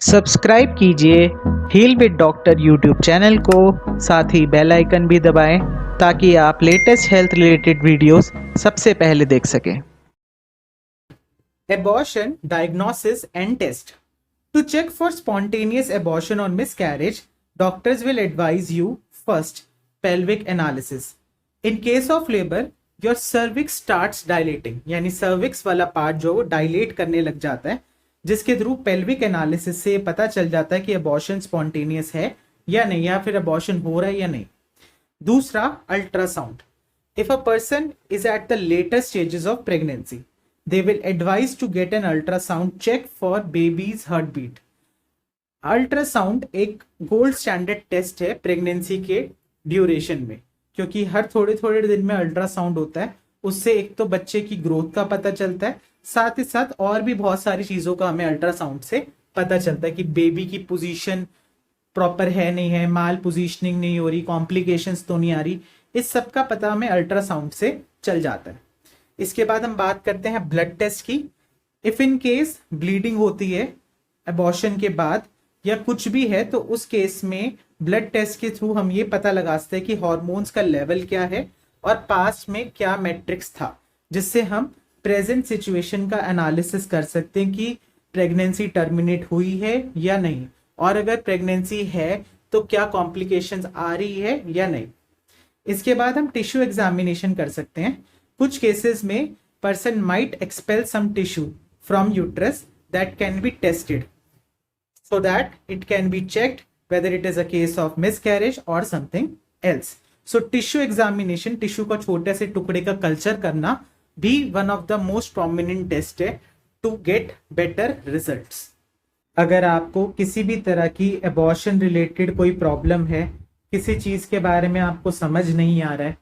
Subscribe कीजिए heal with doctor YouTube channel को, साथ ही बेल आइकन भी दबाएं ताकि आप लेटेस्ट हेल्थ रिलेटेड वीडियोस सबसे पहले देख सकें। Abortion diagnosis and test. To check for spontaneous abortion or miscarriage, doctors will advise you first pelvic analysis. In case of labor, your cervix starts dilating, यानी cervix वाला part जो dilate करने लग जाता है, जिसके थ्रू pelvic analysis से पता चल जाता है कि abortion spontaneous है या नहीं, या फिर abortion हो रहा है या नहीं। दूसरा, ultrasound. If a person is at the later stages of pregnancy, they will advise to get an ultrasound check for baby's heartbeat. Ultrasound एक गोल्ड स्टैंडर्ड टेस्ट है प्रेगनेंसी के ड्यूरेशन में, क्योंकि हर थोड़े थोड़े दिन में अल्ट्रासाउंड होता है। उससे एक तो बच्चे की ग्रोथ का पता चलता है, साथ ही साथ और भी बहुत सारी चीजों का हमें अल्ट्रासाउंड से पता चलता है कि बेबी की पोजीशन प्रॉपर है नहीं है, माल पोजीशनिंग नहीं हो रही, कॉम्प्लिकेशंस तो नहीं आ रही, इस सब का पता हमें अल्ट्रासाउंड से चल जाता है। इसके बाद हम बात करते हैं ब्लड टेस्ट की। इफ इन केस ब्लीडिंग होती है अबॉर्शन के बाद या कुछ भी है, तो उस केस में ब्लड टेस्ट के थ्रू हम ये पता लगा सकते हैं कि हार्मोन्स का लेवल क्या है और पास्ट में क्या मैट्रिक्स था, जिससे हम प्रेजेंट सिचुएशन का एनालिसिस कर सकते हैं कि प्रेगनेंसी टर्मिनेट हुई है या नहीं, और अगर प्रेगनेंसी है तो क्या कॉम्प्लिकेशंस आ रही है या नहीं। इसके बाद हम टिश्यू एग्जामिनेशन कर सकते हैं। कुछ केसेस में person might expel some tissue from uterus that can be tested so that it can be checked whether it is a case of miscarriage or something else. So tissue examination, tissue को छोटे से टुकड़े का culture करना भी one of the most prominent test है to get better results. अगर आपको किसी भी तरह की abortion related कोई प्रॉब्लम है, किसी चीज के बारे में आपको समझ नहीं आ रहा है,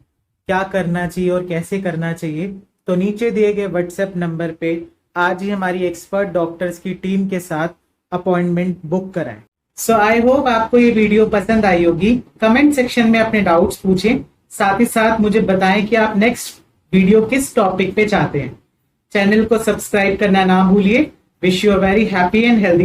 क्या करना चाहिए और कैसे करना चाहिए, तो नीचे दिए गए व्हाट्सएप नंबर पे आज ही हमारी एक्सपर्ट डॉक्टर्स की टीम के साथ अपॉइंटमेंट बुक कराएं। सो आई होप आपको ये वीडियो पसंद आई होगी। कमेंट सेक्शन में अपने डाउट्स पूछें, साथ ही साथ मुझे बताएं कि आप नेक्स्ट वीडियो किस टॉपिक पे चाहते हैं। चैनल को सब्सक्राइब करना ना भूलिए। Wish you a very happy and healthy